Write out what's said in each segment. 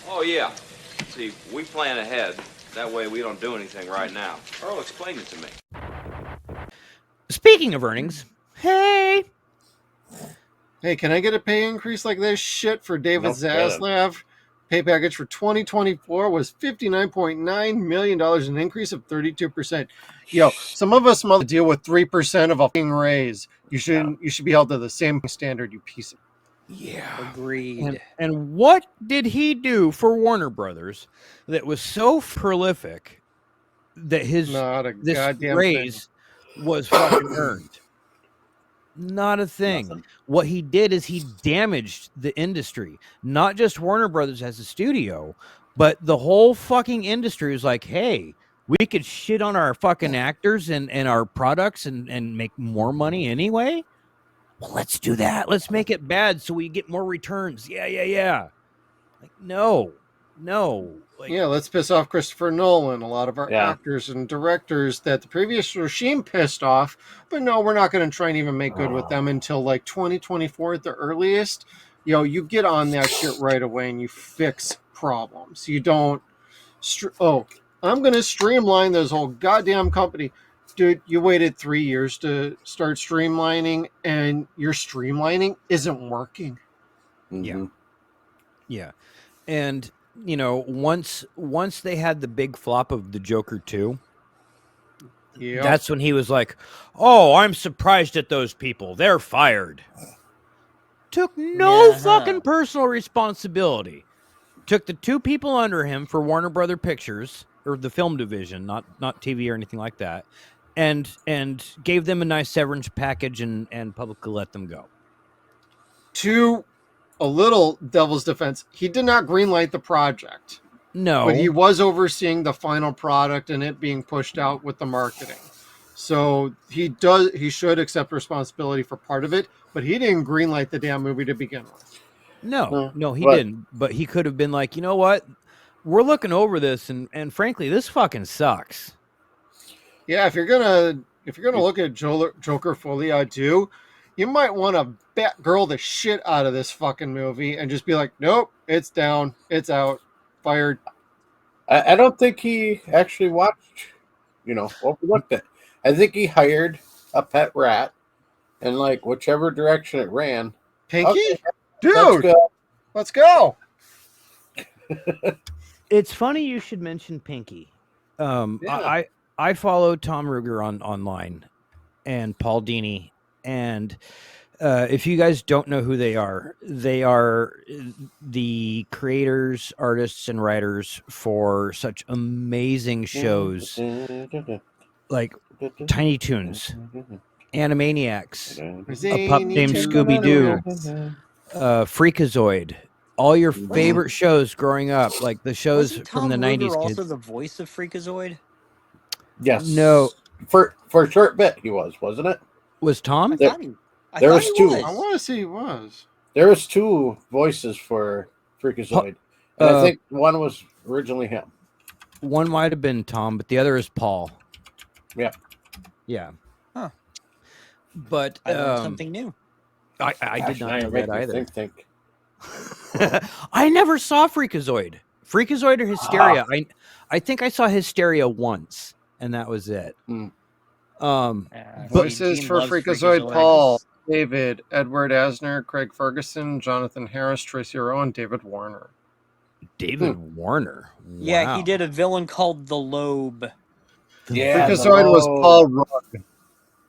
Oh, yeah. See, we plan ahead. That way we don't do anything right now. Earl, explain it to me. Speaking of earnings, hey, can I get a pay increase like this shit for David No Zaslav? Pay package for 2024 was $59.9 million, an increase of 32%. Yo, some of us must deal with 3% of a fucking raise. You should be held to the same standard, you piece of... yeah, Agreed. and what did he do for Warner Brothers that was so prolific that Not a this goddamn raise was fucking earned? Not a thing. Nothing. What he did is he damaged the industry, not just Warner Brothers as a studio, but the whole fucking industry was like, hey, we could shit on our fucking actors and our products and make more money anyway. Well, let's do that. Let's make it bad so we get more returns. Yeah. Like, no. Like, Yeah, let's piss off Christopher Nolan, a lot of our Yeah. actors and directors that the previous regime pissed off. But no, we're not going to try and even make good with them until like 2024 at the earliest. You get on that shit right away and you fix problems. You don't, I'm going to streamline this whole goddamn company. Dude, you waited 3 years to start streamlining and your streamlining isn't working. Mm-hmm. Yeah. And once they had the big flop of the Joker 2, that's when he was like, oh, I'm surprised at those people. They're fired. Took no fucking personal responsibility. Took the 2 people under him for Warner Brother Pictures, or the film division, not TV or anything like that, and gave them a nice severance package and publicly let them go. To a little devil's defense, he did not greenlight the project. No. But he was overseeing the final product and it being pushed out with the marketing. So he should accept responsibility for part of it, but he didn't greenlight the damn movie to begin with. No, he didn't. But he could have been like, you know what? We're looking over this and frankly, this fucking sucks. Yeah, if you're gonna look at Joker Folia 2, you might want to Batgirl the shit out of this fucking movie and just be like, nope, it's down, it's out, fired. I don't think he actually watched, overlooked it. I think he hired a pet rat and like whichever direction it ran. Pinky? Okay, Dude, let's go. It's funny you should mention Pinky. I follow Tom Ruger online and Paul Dini, and if you guys don't know who they are the creators, artists, and writers for such amazing shows like Tiny Toons, Animaniacs, A Pup Named Scooby-Doo, Freakazoid, all your favorite shows growing up, like the shows from the 90s. Ruger kids. also the voice of Freakazoid? Yes. No. For a short bit, he was, wasn't it? Was Tom? There was 2. I want to say he was. There was 2 voices for Freakazoid. And I think one was originally him. One might have been Tom, but the other is Paul. Yeah. Huh. But I learned something new. I did not know that either. Think. I never saw Freakazoid. Freakazoid or Hysteria. I think I saw Hysteria once, and that was it. Voices for Freakazoid: Paul, David, Edward Asner, Craig Ferguson, Jonathan Harris, Tracy Rowe, and David Warner. David Warner. Wow. Yeah, he did a villain called the Lobe. Freakazoid was Paul Rudd. Okay.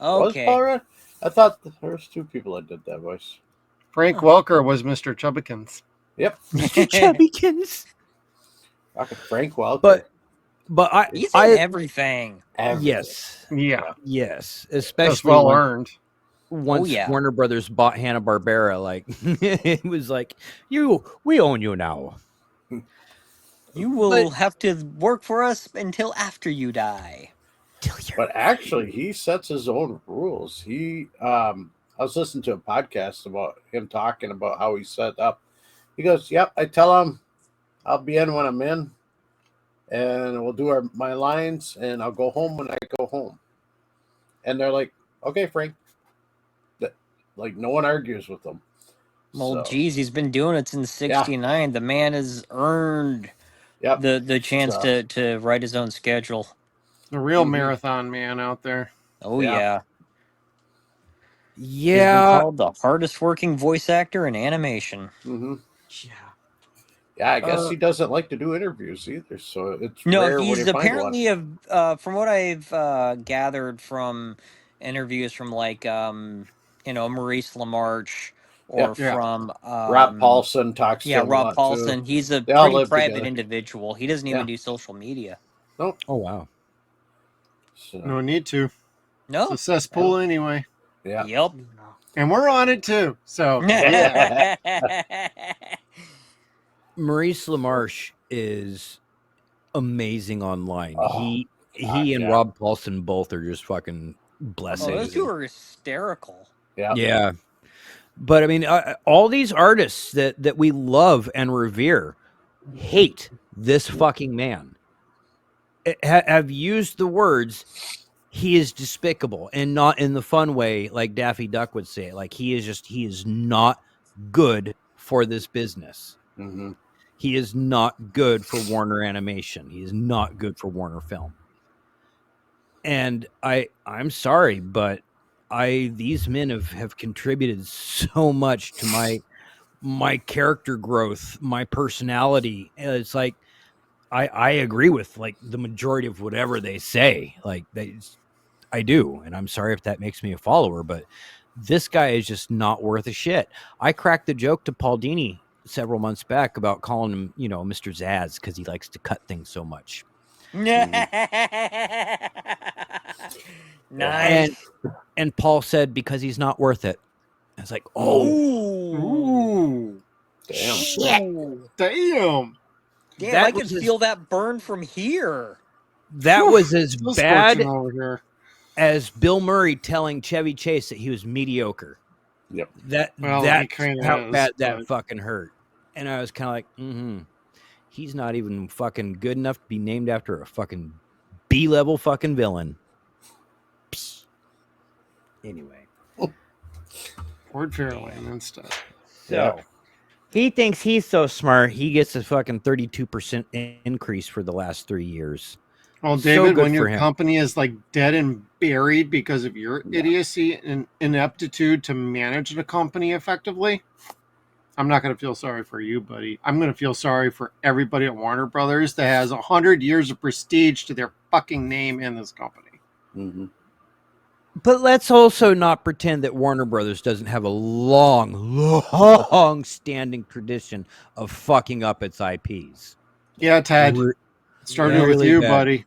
Was Paul Rudd? I thought there was 2 people that did that voice. Frank Welker was Mr. Chubbikins. Yep. Mr. Chubbikins. Frank Welker. But he's in everything. Yes. Yeah. Yes. Especially that's well earned. Once Warner Brothers bought Hanna-Barbera, like it was like, we own you now. You will have to work for us until after you die. But actually, he sets his own rules. I was listening to a podcast about him talking about how he's set up. He goes, yep, I tell him I'll be in when I'm in, and we'll do my lines, and I'll go home when I go home. And they're like, okay, Frank. Like, no one argues with them. Well, So, geez, he's been doing it since '69. The man has earned yep. the chance So, to write his own schedule. The real Mhm. marathon man out there. Oh Yeah. yeah. He's been Yeah, called the hardest working voice actor in animation. hmm yeah. Yeah, I guess Uh, he doesn't like to do interviews either, so it's No, rare when he's you find one. apparently from what I've gathered from interviews from like Maurice LaMarche Yeah. or Yeah. from Rob Paulson talks to him a Rob lot too. Paulson. He's a They all pretty live private together. individual. He doesn't Yeah. even do social media. Nope. Oh wow. So, No need to. It's No. a cesspool anyway. yeah. Yep. And we're on it too. So yeah. Maurice LaMarche is amazing online. Oh, he God, and yeah. Rob Paulson both are just fucking Oh, blessings. those two are hysterical. Yeah. Yeah. But I mean, all these artists that we love and revere hate this fucking man. Have used the words, he is despicable, and not in the fun way like Daffy Duck would say it. Like he is not good for this business. hmm He is not good for Warner Animation. He is not good for Warner Film. And I'm sorry, but these men have contributed so much to my character growth, my personality. It's like I agree with like the majority of whatever they say. Like I do, and I'm sorry if that makes me a follower, but this guy is just not worth a shit. I cracked the joke to Paul Dini several months back about calling him, Mr. Zaz, because he likes to cut things so much. Nice. And Paul said because he's not worth it. I was like, oh, Ooh. Damn. shit. Damn. Damn, That I can was his- feel that burn from here. That was as Still bad scorching over here. as Bill Murray telling Chevy Chase that he was mediocre. Yep. Well, he That's kinda how is, bad that but- fucking hurt. And I was kind of like, he's not even fucking good enough to be named after a fucking B-level fucking villain. Psst. Anyway. Ford Fairlane and stuff. So he thinks he's so smart. He gets a fucking 32% increase for the last 3 years. Well, So David, good when your for him. company is like dead and buried because of your idiocy and ineptitude to manage the company effectively, I'm not going to feel sorry for you, buddy. I'm going to feel sorry for everybody at Warner Brothers that has 100 years of prestige to their fucking name in this company. hmm But let's also not pretend that Warner Brothers doesn't have a long standing tradition of fucking up its IPs. Yeah, Ted. Re- Started with really you, bad. buddy.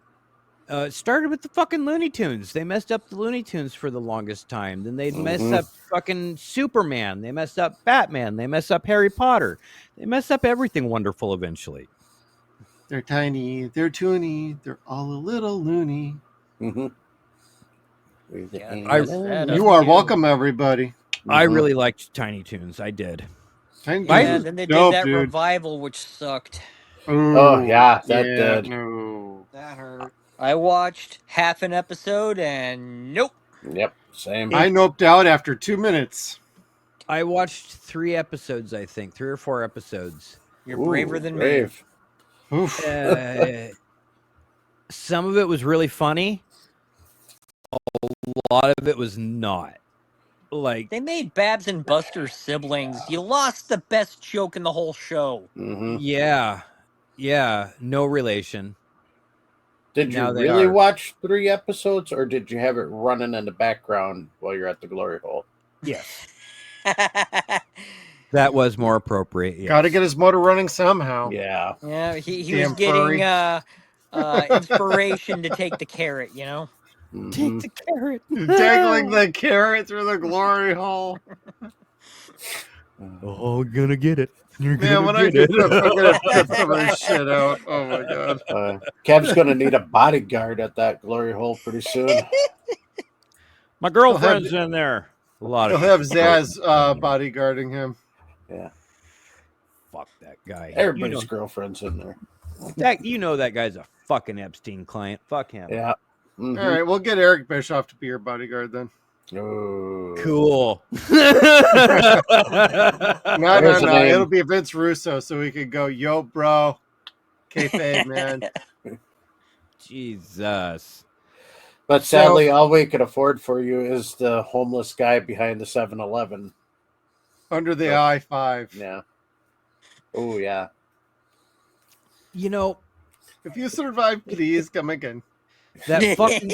It started with the fucking Looney Tunes. They messed up the Looney Tunes for the longest time. Then they messed up fucking Superman. They messed up Batman. They messed up Harry Potter. They messed up everything wonderful eventually. They're tiny. They're toony. They're all a little loony. hmm You are welcome, everybody. I really liked Tiny Toons. I did. Tiny Yeah, Toons then they is did dope, that dude. revival, which sucked. Oh, yeah, that yeah, did. No, that hurt. I watched half an episode and nope. Yep. Same. I noped out after 2 minutes. I watched 3 episodes, I think. 3 or 4 episodes. You're braver than brave. Oof. Some of it was really funny. A lot of it was not. Like, me. They made Babs and Buster siblings. You lost the best joke in the whole show. hmm yeah, no relation. Did you Now they really are. watch 3 episodes, or did you have it running in the background while you're at the glory hole? Yes, that was more appropriate. Yes. Got to get his motor running somehow. Yeah. Yeah, he Damn was getting furry. inspiration to take the carrot, you know? Mhm. Take the carrot. Dangling the carrot through the glory hole. Oh, gonna get it. You're Man, when I get up, I'm gonna cut some of this shit out. Oh my god. Kev's gonna need a bodyguard at that glory hole pretty soon. My girlfriend's in there. A lot He'll of have Zaz bodyguarding him. Yeah. fuck that guy. Everybody's girlfriend's in there. That guy's a fucking Epstein client. Fuck him. Yeah. Mhm. All right, we'll get Eric Bischoff to be your bodyguard then. Ooh. Cool. No. There's a name. It'll be Vince Russo, so we could go, yo, bro, kayfabe, man. Jesus. But So- sadly, all we could afford for you is the homeless guy behind the 7-Eleven. Under the Yep. I-5. Yeah. Oh, yeah. You know, If you survive, please come again. that fucking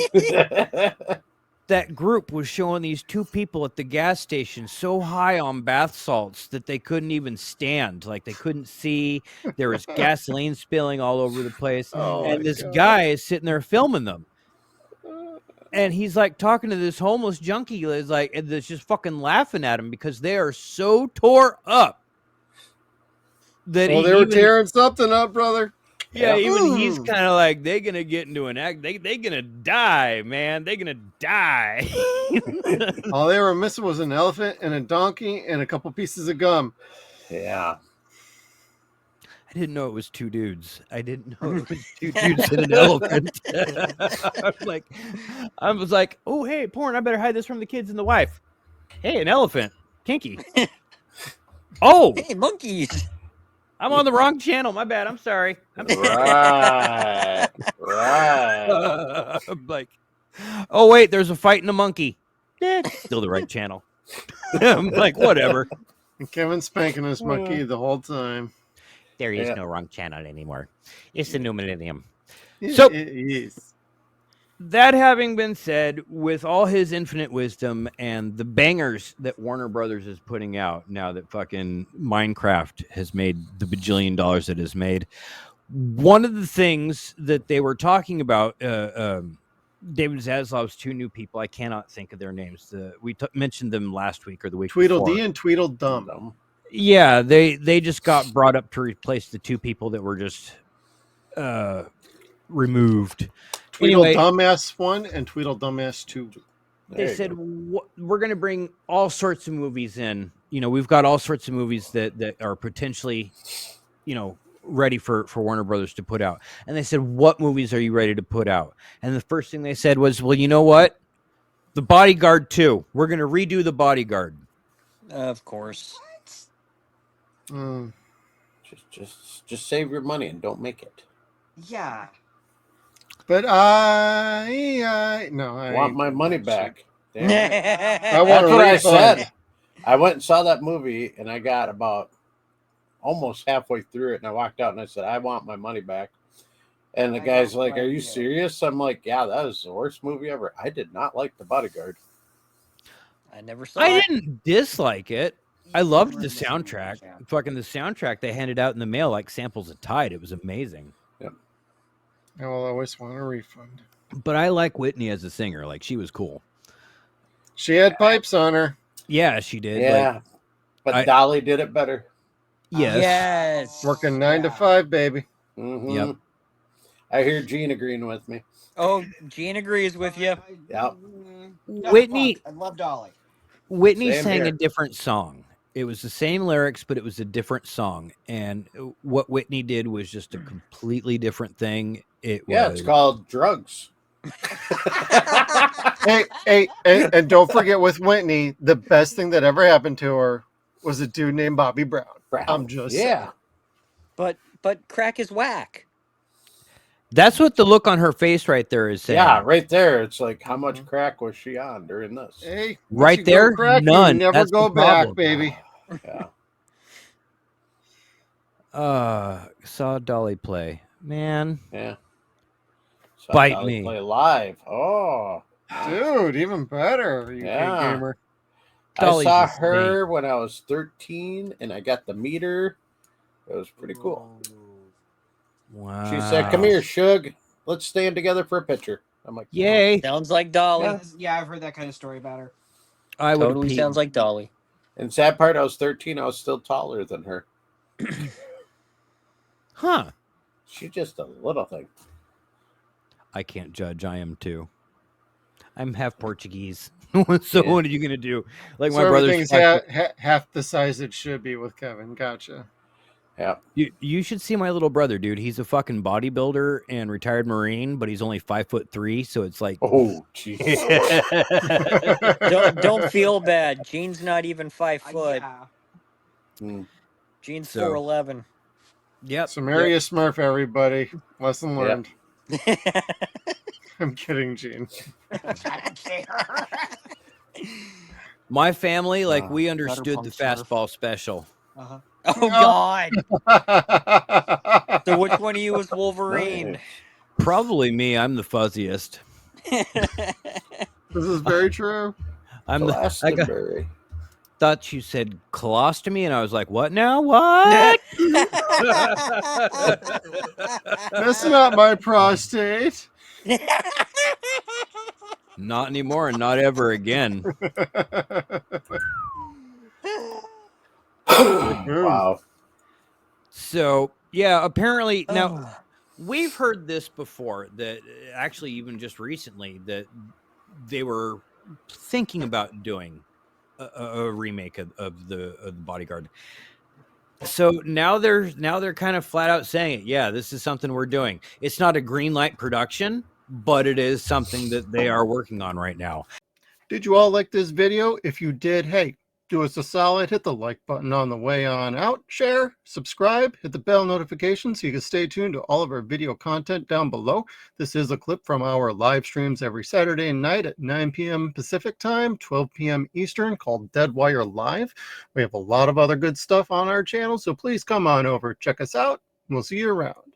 that group was showing these two people at the gas station so high on bath salts that they couldn't even stand. Like they couldn't see. There was gasoline spilling all over the place. Oh, And my this God. guy is sitting there filming them. And he's like talking to this homeless junkie is like and that's just fucking laughing at him because they are so tore up that Well, he they were even- tearing something up, brother. yeah, Yep. even he's kind of like they're gonna get into an act. They gonna die, man. They're gonna die. All they were missing was an elephant and a donkey and a couple pieces of gum. Yeah. I didn't know it was two dudes. I didn't know it was two dudes and an elephant. I was like, oh hey, porn. I better hide this from the kids and the wife. Hey, an elephant, kinky. Oh, Hey, monkeys. I'm on the wrong channel. My bad. I'm sorry. I'm Right. Right. I'm like, oh wait, there's a fight in a monkey. Still the right channel. I'm like, whatever. And Kevin's spanking his monkey the whole time. There is Yeah. no wrong channel anymore. It's the new millennium. It So- is. That having been said, with all his infinite wisdom and the bangers that Warner Brothers is putting out now that fucking Minecraft has made the bajillion dollars it has made, one of the things that they were talking about, David Zaslav's two new people, I cannot think of their names. We mentioned them last week or the week before. Tweedledee and Tweedledum. Yeah, they just got brought up to replace the two people that were just removed. Anyway, Tweedledumbass 1 and Tweedledumbass 2. they There you said go. we're going to bring all sorts of movies in. You know, we've got all sorts of movies that are potentially, you know, ready for Warner Brothers to put out. And they said, what movies are you ready to put out? And the first thing they said was, well, you know what? The Bodyguard 2. We're going to redo The Bodyguard. Of course. Mm. Just save your money and don't make it. Yeah. But I Want my money back. Damn it. I want That's a what I refund. said. I went and saw that movie and I got about almost halfway through it and I walked out and I said, I want my money back. And the I guy's don't like, like are you it. serious? I'm like, yeah, that was the worst movie ever. I did not like The Bodyguard. I never saw I it. didn't dislike it. I loved the soundtrack. Fucking the soundtrack they handed out in the mail like samples of Tide. It was amazing. I will always want a refund. But I like Whitney as a singer. Like she was cool. She had pipes on her. Yeah, she did. Yeah. But I- Dolly did it better. Yes. Yes. Working 9 to 5, baby. Mhm. Yep. I hear Gene agreeing with me. Oh, Gene agrees with you. Yep. Whitney- I love Dolly. Whitney Same sang here. a different song. It was the same lyrics, but it was a different song. And what Whitney did was just a completely different thing. It Yeah, was it's called drugs. Hey, and don't forget with Whitney, the best thing that ever happened to her was a dude named Bobby Brown. Brown. I'm just yeah. But crack is whack. That's what the look on her face right there is saying. Yeah, right there. It's like, how much crack was she on during this? Hey, Right once you go there, crack, you none. never That's the go back, problem. baby. Yeah. Saw Dolly play. Man. Yeah. So Bite Dolly me. Play live. Oh. Dude, even better, you Yeah. big gamer. Dolly's I saw a her when I was 13 and I got to meet her. It was pretty cool. Wow. She said, come here, Shug. Let's stand together for a picture. I'm like, Yay. Sounds like Dolly. Yeah, I've heard that kind of story about her. I would Totally sounds like Dolly. And sad part, I was 13. I was still taller than her. Huh. She's just a little thing. I can't judge. I am too. I'm half Portuguese. So Yeah. what are you gonna do? Like So my brother's everything's half the size it should be with Kevin. Gotcha. Yeah. You should see my little brother, dude. He's a fucking bodybuilder and retired Marine, but he's only 5'3", so it's like Oh, jeez. Don't feel bad. Gene's not even 5 foot. Yeah. Mm. Gene's So- 4'11". Yep. Samaria Smurf, everybody. Lesson Yep. learned. I'm kidding, Gene. I don't care. My family, like, we Gutter understood pump the surf. fastball special. Uh-huh. Oh God! So which one of you is Wolverine? Nice. Probably me. I'm the fuzziest. This is very true. I'm the. I got, Glastonbury. thought you said colostomy, and I was like, what now? What? Messing up my prostate. Not anymore, and not ever again. Wow. So yeah, apparently now. Oh. We've heard this before, that actually even just recently, that they were thinking about doing a remake of the Bodyguard. So now they're kind of flat out saying it. Yeah, this is something we're doing. It's not a green light production, but it is something that they are working on right now. Did you all like this video? If you did, hey, do us a solid, hit the like button on the way on out, share, subscribe, hit the bell notification so you can stay tuned to all of our video content down below. This is a clip from our live streams every Saturday night at 9 p.m. Pacific time, 12 p.m. Eastern, called Deadwire Live. We have a lot of other good stuff on our channel, so please come on over, check us out, and we'll see you around.